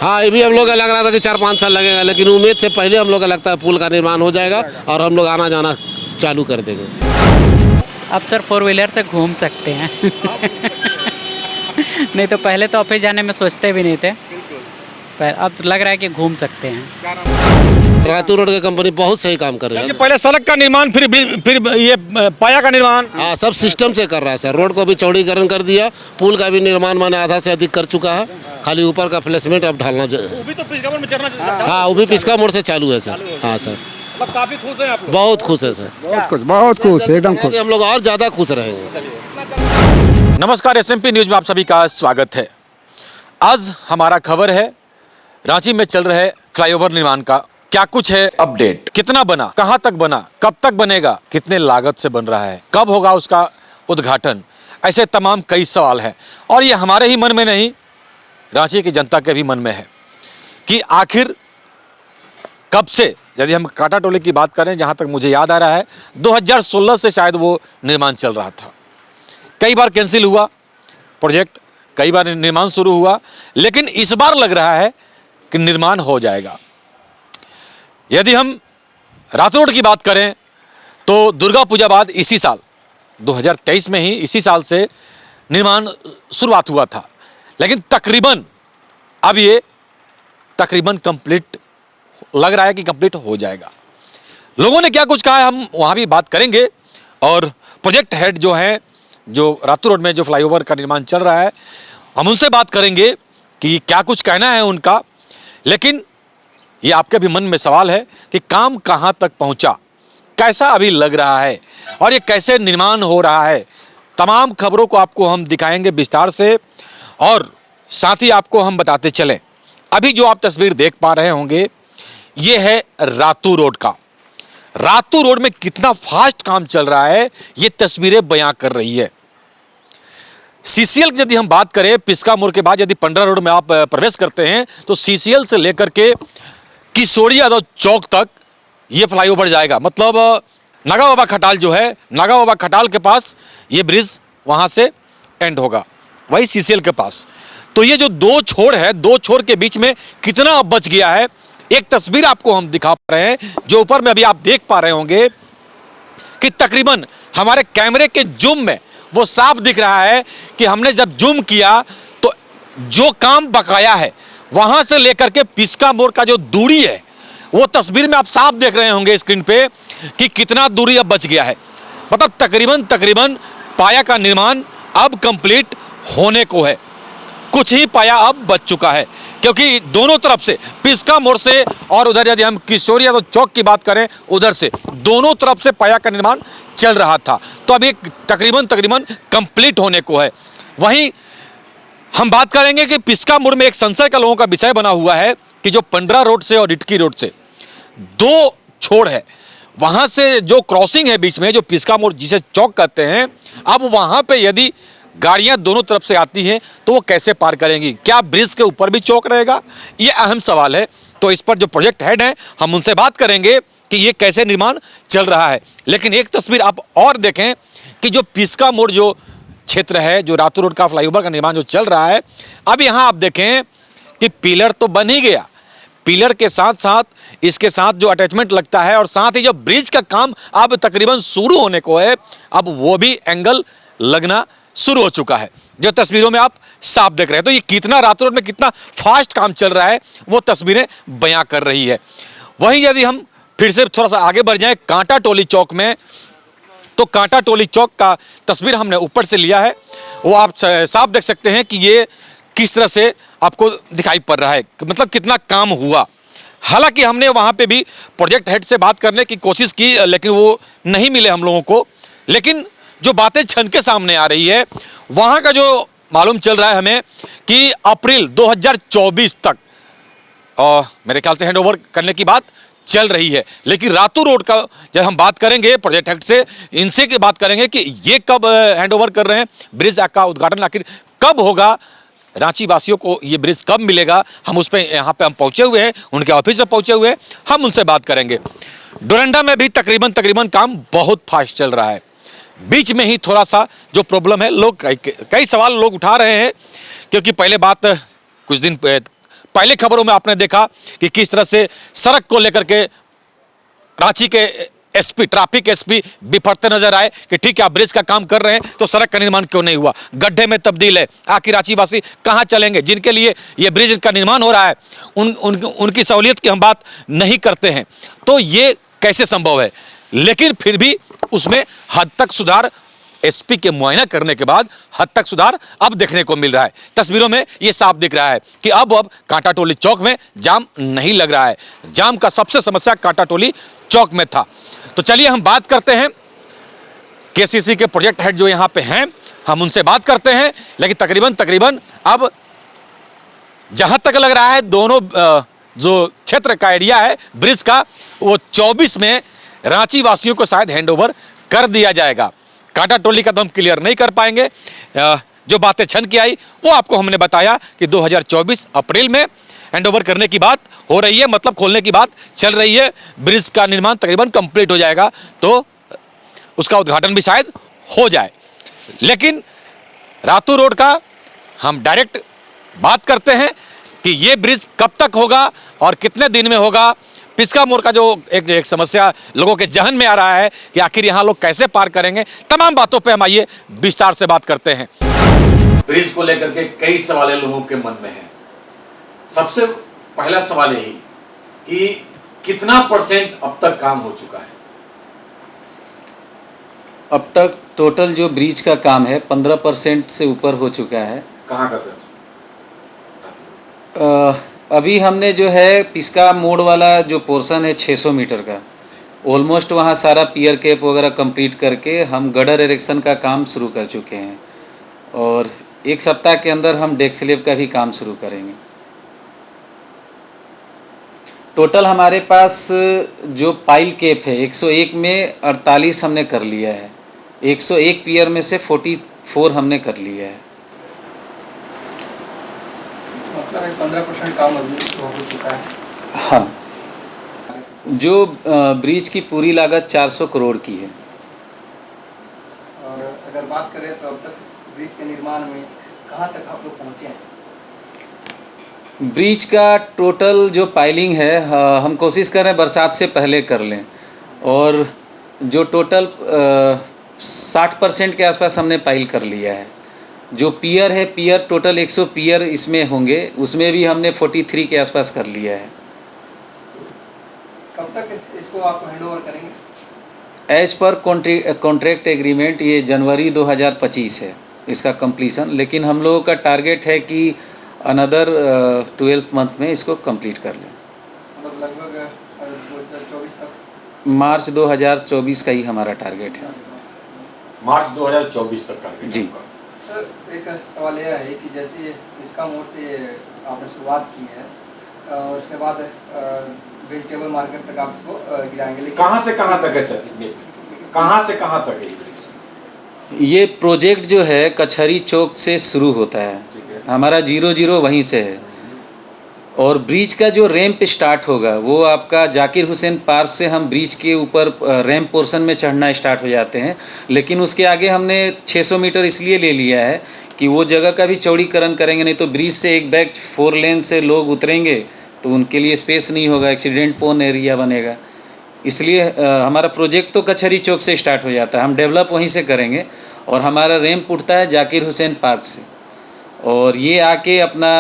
हाँ, ये भी हम लोग का लग रहा था कि 4-5 साल लगेगा, लेकिन उम्मीद से पहले हम लोग का लगता है पुल का निर्माण हो जाएगा और हम लोग आना जाना चालू कर देंगे। अब सर 4 व्हीलर से घूम सकते हैं। नहीं तो पहले तो ऑफिस जाने में सोचते भी नहीं थे, पर अब लग रहा है कि घूम सकते हैं। रातू रोड की कंपनी बहुत सही काम कर रही है। पहले सड़क का निर्माण, फिर ये पाया का निर्माण। हाँ, सब सिस्टम से कर रहा है सर। रोड को भी चौड़ीकरण कर दिया, पुल का भी निर्माण मैंने आधा से अधिक कर चुका है, खाली ऊपर का प्लेसमेंट अब ढालना। वो भी तो पिस्का मोड़ में चलना। हाँ, वो भी पिस्का मोड़ से चालू है सर। हाँ सर, मतलब काफी खुश हैं आप लोग? बहुत खुश है सर, बहुत खुश, एकदम खुश। हम लोग और ज़्यादा खुश रहेंगे। नमस्कार, एसएमपी न्यूज में आप सभी का स्वागत है। आज हमारा खबर है रांची में चल रहे फ्लाईओवर निर्माण का क्या कुछ है अपडेट, कितना बना, कहां तक बना, कब तक बनेगा, कितने लागत से बन रहा है, कब होगा उसका उद्घाटन, ऐसे तमाम कई सवाल हैं। और ये हमारे ही मन में नहीं, रांची की जनता के भी मन में है कि आखिर कब से, यदि हम कांटा टोली की बात करें, जहां तक मुझे याद आ रहा है 2016 से शायद वो निर्माण चल रहा था। कई बार कैंसिल हुआ प्रोजेक्ट, कई बार निर्माण शुरू हुआ, लेकिन इस बार लग रहा है कि निर्माण हो जाएगा। यदि हम रातू रोड की बात करें तो दुर्गा पूजा बाद इसी साल 2023 में ही, इसी साल से निर्माण शुरुआत हुआ था, लेकिन तकरीबन अब ये तकरीबन कंप्लीट लग रहा है कि कंप्लीट हो जाएगा। लोगों ने क्या कुछ कहा है हम वहाँ भी बात करेंगे, और प्रोजेक्ट हेड जो हैं, जो रातू रोड में जो फ्लाईओवर का निर्माण चल रहा है, हम उनसे बात करेंगे कि क्या कुछ कहना है उनका। लेकिन ये आपके भी मन में सवाल है कि काम कहाँ तक पहुँचा, कैसा अभी लग रहा है और ये कैसे निर्माण हो रहा है। तमाम खबरों को आपको हम दिखाएंगे विस्तार से, और साथ ही आपको हम बताते चलें, अभी जो आप तस्वीर देख पा रहे होंगे ये है रातू रोड का। रातू रोड में कितना फास्ट काम चल रहा है ये तस्वीरें बयां कर रही है। सीसीएल की यदि हम बात करें, पिस्का मोड़ के बाद यदि पंडरा रोड में आप प्रवेश करते हैं तो सीसीएल से लेकर के किशोरी यादव चौक तक ये फ्लाईओवर जाएगा। मतलब नागा बाबा खटाल जो है, नागा बाबा खटाल के पास ये ब्रिज वहां से एंड होगा, वही सीसीएल के पास। तो ये जो दो छोर है, दो छोर के बीच में कितना अब बच गया है, एक तस्वीर आपको हम दिखा पा रहे हैं, जो ऊपर में अभी आप देख पा रहे होंगे कि तकरीबन हमारे कैमरे के जूम में वो साफ दिख रहा है कि हमने जब जूम किया तो जो काम बकाया है वहां से लेकर के पिस्का मोड़ का जो दूरी है, वो तस्वीर में आप साफ देख रहे होंगे स्क्रीन पे कि कितना दूरी अब बच गया है। मतलब तकरीबन पाया का निर्माण अब कंप्लीट होने को है। कुछ ही पाया अब बच चुका है, क्योंकि दोनों तरफ से, पिस्का मोड़ से और उधर यदि हम किशोरी यादव चौक की बात करें उधर से, दोनों तरफ से पाया का निर्माण चल रहा था। तो अब एक तकरीबन कंप्लीट होने को है। वहीं हम बात करेंगे कि पिस्का मोड़ में एक संशय का लोगों का विषय बना हुआ है कि जो पंडरा रोड से और इटकी रोड से दो छोड़ है, वहां से जो क्रॉसिंग है बीच में, जो पिस्का मोड़ जिसे चौक कहते हैं, अब वहां पे यदि गाड़ियां दोनों तरफ से आती हैं तो वो कैसे पार करेंगी? क्या ब्रिज के ऊपर भी चौक रहेगा? ये अहम सवाल है। तो इस पर जो प्रोजेक्ट हेड हैं, हम उनसे बात करेंगे कि ये कैसे निर्माण चल रहा है। लेकिन एक तस्वीर आप और देखें कि जो पिस्का मोड़ जो क्षेत्र है, जो रातू रोड का फ्लाईओवर का निर्माण जो चल रहा है, अब यहाँ आप देखें कि पिलर तो बन ही गया, पिलर के साथ साथ इसके साथ जो अटैचमेंट लगता है और साथ ही जो ब्रिज का काम अब तकरीबन शुरू होने को है, अब वो भी एंगल लगना शुरू हो चुका है, जो तस्वीरों में आप साफ देख रहे हैं। तो ये कितना रातू रोड में कितना फास्ट काम चल रहा है वो तस्वीरें बयां कर रही है। वहीं यदि हम फिर से थोड़ा सा आगे बढ़ जाएं कांटा टोली चौक में, तो कांटा टोली चौक का तस्वीर हमने ऊपर से लिया है, वो आप साफ देख सकते हैं कि ये किस तरह से आपको दिखाई पड़ रहा है, मतलब कितना काम हुआ। हालांकि हमने वहां पे भी प्रोजेक्ट हेड से बात करने की कोशिश की, लेकिन वो नहीं मिले हम लोगों को। लेकिन जो बातें छन के सामने आ रही है, वहां का जो मालूम चल रहा है हमें कि अप्रैल 2024 तक मेरे ख्याल से हैंडओवर करने की बात चल रही है। लेकिन रातू रोड का जब हम बात करेंगे प्रोजेक्ट हेड से, इनसे की बात करेंगे कि ये कब हैंडओवर कर रहे हैं, ब्रिज का उद्घाटन आखिर कब होगा, रांची वासियों को ये ब्रिज कब मिलेगा। हम उस पर यहाँ पे हम पहुंचे हुए हैं, उनके ऑफिस में पहुंचे हुए हैं, हम उनसे बात करेंगे। डोरंडा में भी तकरीबन काम बहुत फास्ट चल रहा है। बीच में ही थोड़ा सा जो प्रॉब्लम है, लोग कई सवाल लोग उठा रहे हैं, क्योंकि पहले बात कुछ दिन पहले खबरों में आपने देखा कि किस तरह से सड़क को लेकर के रांची के एसपी, ट्रैफिक एसपी बिफरते नजर आए कि ठीक है आप ब्रिज का काम कर रहे हैं तो सड़क का निर्माण क्यों नहीं हुआ, गड्ढे में तब्दील है, आखिर रांचीवासी कहां चलेंगे? जिनके लिए ये ब्रिज का निर्माण हो रहा है उनकी सहूलियत की हम बात नहीं करते हैं, तो ये कैसे संभव है? लेकिन फिर भी उसमें हद तक सुधार, एसपी के मुआयना करने के बाद हद तक सुधार अब देखने को मिल रहा है। तस्वीरों में यह साफ दिख रहा है कि अब कांटा टोली चौक में जाम नहीं लग रहा है। जाम का सबसे समस्या कांटा टोली चौक में था। तो चलिए हम बात करते हैं केसीसी के प्रोजेक्ट हेड जो यहां पे हैं, हम उनसे बात करते हैं। लेकिन तकरीबन अब जहां तक लग रहा है दोनों जो क्षेत्र का एरिया है ब्रिज का, वो 24 में रांची वासियों को शायद हैंडओवर कर दिया जाएगा। कांटा टोली का तो हम क्लियर नहीं कर पाएंगे। जो बातें छन की आई वो आपको हमने बताया कि 2024 अप्रैल में हैंडओवर करने की बात हो रही है, मतलब खोलने की बात चल रही है। ब्रिज का निर्माण तकरीबन कंप्लीट हो जाएगा तो उसका उद्घाटन भी शायद हो जाए। लेकिन रातू रोड का हम डायरेक्ट बात करते हैं कि ये ब्रिज कब तक होगा और कितने दिन में होगा। पिस्का मोड़ का जो एक समस्या लोगों के जहन में आ रहा है कि आखिर यहाँ लोग कैसे पार करेंगे, तमाम बातों पे हम आइए विस्तार से बात करते हैं। ब्रिज को लेकर के कई सवाल लोगों के मन में हैं। सबसे पहला सवाल यही कि कितना % अब तक काम हो चुका है? अब तक टोटल जो ब्रिज का काम है 15% से ऊपर हो चुका है। कहाँ का सर? अभी हमने जो है पिस्का मोड़ वाला जो पोर्शन है 600 मीटर का, ऑलमोस्ट वहाँ सारा पियर कैप वगैरह कंप्लीट करके हम गडर एरेक्शन का काम शुरू कर चुके हैं और एक सप्ताह के अंदर हम डेक स्लैब का भी काम शुरू करेंगे। टोटल हमारे पास जो पाइल कैप है 101 में 48 हमने कर लिया है, 101 पियर में से 44 हमने कर लिया है। मतलब 15% काम अभी हो चुका है। हाँ, जो ब्रिज की पूरी लागत 400 करोड़ की है। और अगर बात करें तो अब तक ब्रिज के निर्माण में कहाँ तक आप लोग पहुँचे हैं? ब्रिज का टोटल जो पाइलिंग है हम कोशिश कर रहे हैं बरसात से पहले कर लें और जो टोटल 60% के आसपास हमने पाइल कर लिया है। जो पियर है, पियर टोटल 100 पियर इसमें होंगे, उसमें भी हमने 43 के आसपास कर लिया है। कब तक इसको आप हैंडओवर करेंगे? एज पर कॉन्ट्रैक्ट एग्रीमेंट ये जनवरी 2025 है इसका कंप्लीसन, लेकिन हम लोगों का टारगेट है कि अनदर 12th मंथ में इसको कंप्लीट कर लें। मतलब लगभग 2024 तक? मार्च 2024 का ही हमारा टारगेट है। मार्च 2024 तक का जी। सर, एक सवाल यह है कि जैसे इसका मोड़ से आपने शुरुआत की है और उसके बाद वेजिटेबल मार्केट तक आप इसको गिराएंगे, लेकिन कहाँ से कहाँ तक है सर? कहाँ से कहाँ तक है? ये प्रोजेक्ट जो है कचहरी चौक से शुरू होता है, हमारा 00 वहीं से है और ब्रिज का जो रैंप स्टार्ट होगा वो आपका जाकिर हुसैन पार्क से हम ब्रिज के ऊपर रैंप पोर्शन में चढ़ना स्टार्ट हो जाते हैं। लेकिन उसके आगे हमने 600 मीटर इसलिए ले लिया है कि वो जगह का भी चौड़ीकरण करेंगे, नहीं तो ब्रिज से एक बैग 4 लेन से लोग उतरेंगे तो उनके लिए स्पेस नहीं होगा, एक्सीडेंट प्रोन एरिया बनेगा। इसलिए हमारा प्रोजेक्ट तो कचहरी चौक से स्टार्ट हो जाता है, हम डेवलप वहीं से करेंगे और हमारा रैंप उठता है जाकिर हुसैन पार्क से और ये आके अपना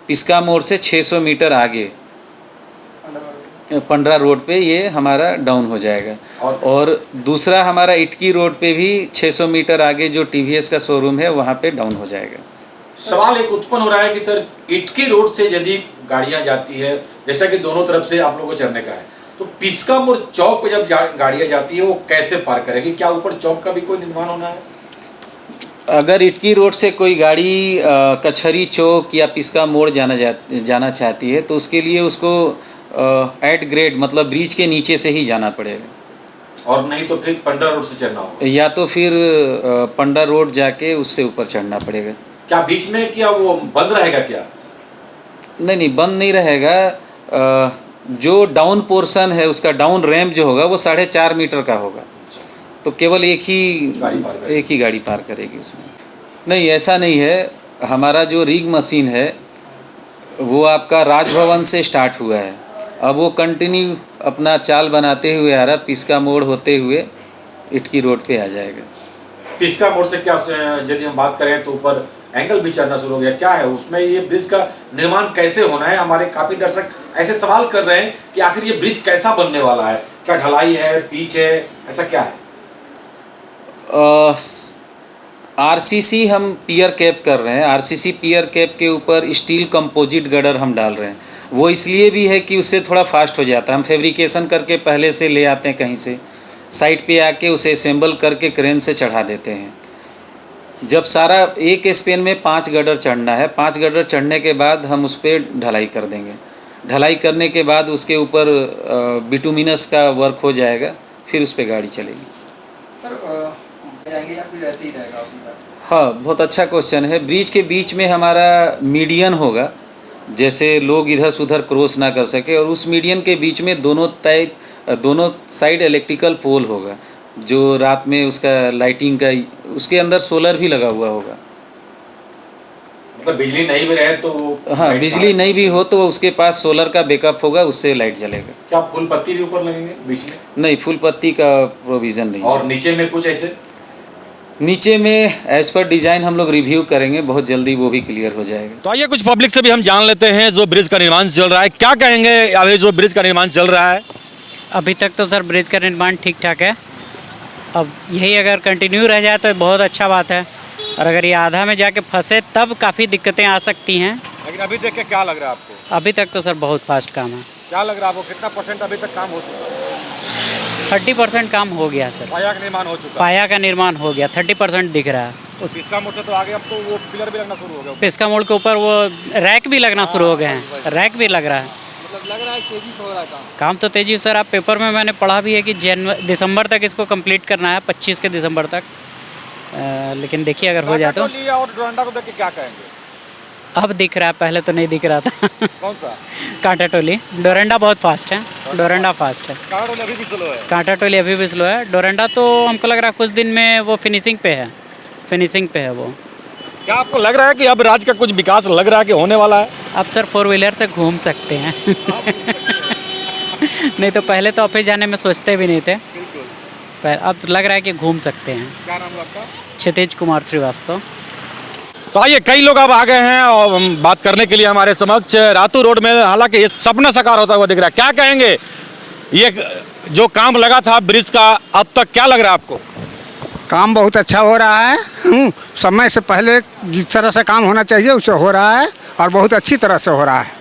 पिस्का मोड़ से 600 मीटर आगे 15 रोड पे ये हमारा डाउन हो जाएगा। और दूसरा हमारा इटकी रोड पे भी 600 मीटर आगे जो टीवीएस का शोरूम है वहाँ पे डाउन हो जाएगा। सवाल एक उत्पन्न हो रहा है कि सर इटकी रोड से यदि गाड़ियां जाती है, जैसा कि दोनों तरफ से आप लोगों को चढ़ने का है, तो पिस्का मोड़ चौक पे जब गाड़ियां जाती है वो कैसे पार करेगी? क्या ऊपर चौक का भी कोई निर्माण होना है? अगर इटकी रोड से कोई गाड़ी कचहरी चौक या पिस्का मोड़ जाना चाहती है तो उसके लिए उसको एट ग्रेड मतलब ब्रिज के नीचे से ही जाना पड़ेगा और नहीं तो फिर पंडा रोड से चढ़ना होगा, या तो फिर पंडा रोड जाके उससे ऊपर चढ़ना पड़ेगा। क्या बीच में क्या वो बंद रहेगा क्या? नहीं, बंद नहीं रहेगा। जो डाउन पोर्शन है उसका डाउन रैंप जो होगा वो 4.5 मीटर का होगा, तो केवल एक ही गाड़ी पार करेगी उसमें। नहीं, ऐसा नहीं है। हमारा जो रिग मशीन है वो आपका राजभवन से स्टार्ट हुआ है, अब वो कंटिन्यू अपना चाल बनाते हुए आ रहा, पिस्का मोड़ होते हुए इटकी रोड पे आ जाएगा। पिस्का मोड़ से क्या यदि हम बात करें तो ऊपर एंगल भी चढ़ना शुरू हो गया, क्या है उसमें? ये ब्रिज का निर्माण कैसे होना है? हमारे काफी दर्शक ऐसे सवाल कर रहे हैं कि आखिर ये ब्रिज कैसा बनने वाला है, क्या ढलाई है, पिच है, ऐसा क्या है? आरसीसी हम पियर कैप कर रहे हैं, आरसीसी पियर कैप के ऊपर स्टील कंपोजिट गर्डर हम डाल रहे हैं। वो इसलिए भी है कि उससे थोड़ा फास्ट हो जाता है, हम फैब्रिकेशन करके पहले से ले आते हैं कहीं से, साइट पे आके उसे असेंबल करके क्रेन से चढ़ा देते हैं। जब सारा एक स्पेन में 5 गर्डर चढ़ना है, 5 गर्डर चढ़ने के बाद हम उस पर ढलाई कर देंगे। ढलाई करने के बाद उसके ऊपर बिटुमिनस का वर्क हो जाएगा, फिर उस पर गाड़ी चलेगी। सर जाएंगे या फिर ऐसे ही रहेगा उसी तरह? हाँ, बहुत अच्छा क्वेश्चन है। ब्रिज के बीच में हमारा मीडियन होगा, जैसे लोग इधर से उधर क्रॉस ना कर सके, और उस मीडियन के बीच में दोनों साइड इलेक्ट्रिकल पोल होगा, जो रात में उसका लाइटिंग का, उसके अंदर सोलर भी लगा हुआ होगा। मतलब बिजली नहीं भी रहे तो हाँ, बिजली नहीं भी हो तो उसके पास सोलर का बैकअप होगा, उससे लाइट जलेगा। क्या फूल पत्ती भी ऊपर लगेंगे बीच में? नहीं, फुल पत्ती का प्रोविज़न नहीं। और नीचे में कुछ ऐसे? नीचे में एज पर डिज़ाइन हम लोग रिव्यू करेंगे, बहुत जल्दी वो भी क्लियर हो जाएगा। तो आइए कुछ पब्लिक से भी हम जान लेते हैं जो ब्रिज का निर्माण चल रहा है, क्या कहेंगे अभी जो ब्रिज का निर्माण चल रहा है? अभी तक तो सर ब्रिज का निर्माण ठीक ठाक है, अब यही अगर कंटिन्यू रह जाए तो बहुत अच्छा बात है, और अगर ये आधा में जाके फंसे तब काफ़ी दिक्कतें आ सकती हैं। लेकिन अभी देख के क्या लग रहा है आपको? अभी तक तो सर बहुत फास्ट काम है। क्या लग रहा है आपको, कितना परसेंट अभी तक काम हो चुका है? 30% काम हो गया सर, पाया का निर्माण हो चुका है? पाया का निर्माण हो गया, 30% दिख रहा है। उस पिस्का मोड़ से तो आगे अब तो वो पिलर भी लगना शुरू हो गया। पिस्का मोड़ के ऊपर वो रैक भी लगना शुरू हो गए हैं, रैक भी लग रहा है। मतलब लग रहा है तेजी से हो रहा है काम तो तेजी सर, आप पेपर में मैंने पढ़ा भी है कि दिसंबर तक इसको कंप्लीट करना है, 25 के दिसंबर तक। लेकिन देखिए अगर हो जाए तो। और डोरंडा को देख के क्या कहेंगे? अब दिख रहा है, पहले तो नहीं दिख रहा था। कौन सा? कांटा टोली। डोरंडा बहुत फास्ट है, डोरंडा फास्ट है, कांटा टोली अभी भी स्लो है। कांटा टोली अभी भी स्लो है। डोरंडा तो हमको लग रहा है कुछ दिन में वो फिनिशिंग पे है, फिनिशिंग पे है वो। क्या आपको लग रहा है कि अब राज्य का कुछ विकास लग रहा है कि होने वाला है? अब सर 4 व्हीलर से घूम सकते हैं। नहीं तो पहले तो ऑफिस जाने में सोचते भी नहीं थे, पर अब लग रहा है कि घूम सकते हैं। क्या नाम है आपका? क्षितिज कुमार श्रीवास्तव। तो आइए, कई लोग अब आ गए हैं और हम बात करने के लिए हमारे समक्ष रातू रोड में, हालांकि ये सपना साकार होता हुआ दिख रहा है। क्या कहेंगे, ये जो काम लगा था ब्रिज का, अब तक क्या लग रहा है आपको? काम बहुत अच्छा हो रहा है। समय से पहले जिस तरह से काम होना चाहिए उससे हो रहा है, और बहुत अच्छी तरह से हो रहा है।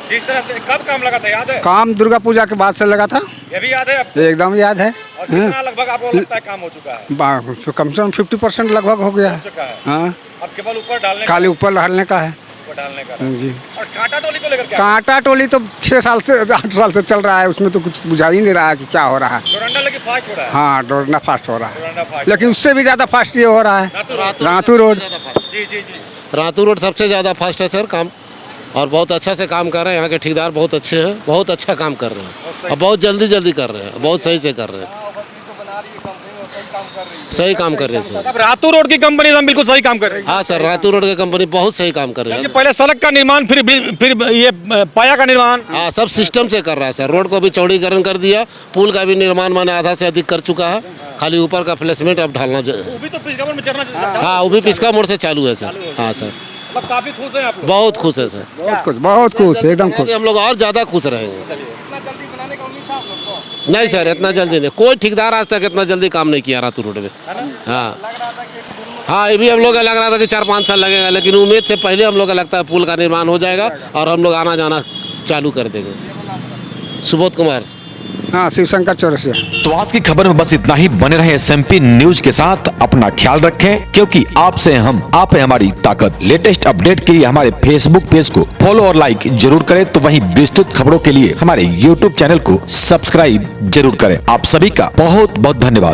जिस तरह से कब काम लगा था याद है? काम दुर्गा पूजा के बाद से लगा था। ये भी याद है आपको? एकदम याद है। और कितना लगभग आपको लगता है काम हो चुका है? कम से कम 50% लगभग हो गया हो है। चुका है। हाँ, अब केवल ऊपर डालने खाली ऊपर डालने का है। ऊपर डालने का जी। और कांटा टोली को लेकर क्या? कांटा टोली तो 6 साल से 8 साल से चल रहा है, उसमें तो कुछ बुझा ही नहीं रहा है कि क्या हो रहा है। डोरंडा लेकिन फास्ट हो रहा है। हाँ, डोरंडा फास्ट हो रहा है, डोरंडा फास्ट, लेकिन उससे भी ज़्यादा फास्ट ये हो रहा है रातू रोड। जी जी जी। रातू रोड सबसे ज़्यादा फास्ट है सर काम, और बहुत अच्छा से काम कर रहे हैं। यहाँ के ठेकेदार बहुत अच्छे हैं, बहुत अच्छा काम कर रहे हैं, और बहुत जल्दी कर रहे हैं, बहुत सही से कर रहे हैं, सही काम कर रहे हैं सर। अब रातू रोड की कंपनी तो बिल्कुल सही काम कर रही है। हाँ सर, रातू रोड की कंपनी बहुत सही काम कर रही है। पहले सड़क का निर्माण, फिर ये पाया का निर्माण। हाँ, सब सिस्टम से कर रहा है सर। रोड को भी चौड़ीकरण कर दिया, पुल का भी निर्माण मैंने आधा से अधिक कर चुका है, खाली ऊपर का प्लेसमेंट अब ढालना। वो भी तो पिस्का मोड़ में चढ़ना। हाँ, वो भी पिस्का मोड़ से चालू है सर। हाँ सर, मतलब काफी खुश हैं आप लोग? बहुत खुश है सर, बहुत खुश, एकदम खुश। हम लोग और ज़्यादा खुश रहेंगे। इतना जल्दी बनाने का उम्मीद था आप लोग को? नहीं सर, इतना जल्दी नहीं, कोई ठेकेदार आज तक इतना जल्दी काम नहीं किया रातू रोड में। हाँ हाँ, ये भी हम लोग का लग रहा था कि 4-5 साल लगेगा, लेकिन उम्मीद से पहले हम लोग का लगता है पुल का निर्माण हो जाएगा और हम लोग आना जाना चालू कर देंगे। सुबोध कुमार। हाँ, शिवशंकर चौरसिया। तो आज की खबर में बस इतना ही। बने रहे SMP न्यूज के साथ, अपना ख्याल रखें, क्योंकि आपसे हम, आप है हमारी ताकत। लेटेस्ट अपडेट के लिए हमारे फेसबुक पेज को फॉलो और लाइक जरूर करें, तो वहीं विस्तृत खबरों के लिए हमारे YouTube चैनल को सब्सक्राइब जरूर करें। आप सभी का बहुत बहुत धन्यवाद।